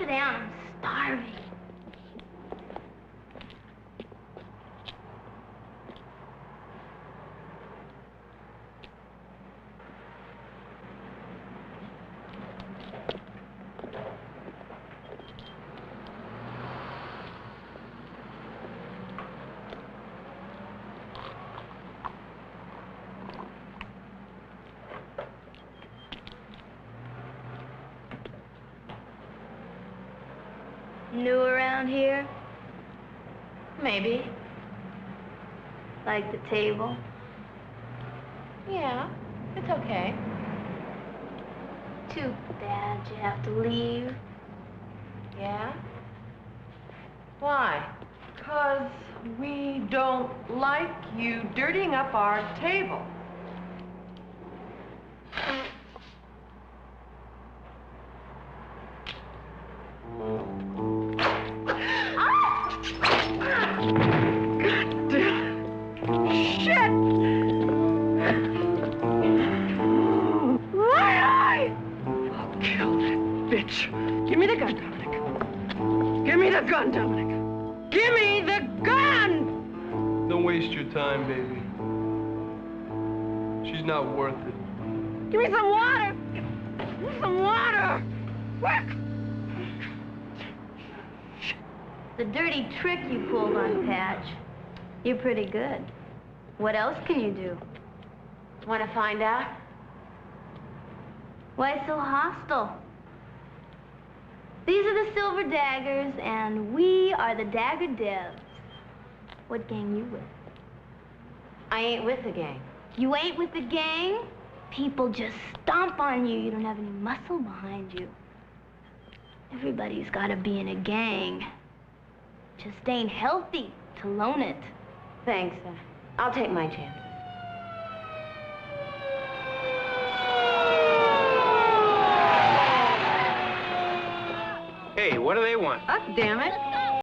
down. I'm starving. New around here? Maybe. Like the table? Yeah, it's okay. Too bad you have to leave. Yeah? Why? 'Cause we don't like you dirtying up our table. Give me the gun, Dominic. Give me the gun, Dominic. Give me the gun! Don't waste your time, baby. She's not worth it. Give me some water! Give me some water! Quick! The dirty trick you pulled on Patch. You're pretty good. What else can you do? Want to find out? Why so hostile? These are the Silver Daggers, and we are the Dagger Devs. What gang you with? I ain't with the gang. You ain't with the gang? People just stomp on you. You don't have any muscle behind you. Everybody's got to be in a gang. Just ain't healthy to loan it. Thanks. I'll take my chance. Hey, what do they want? Oh, damn it.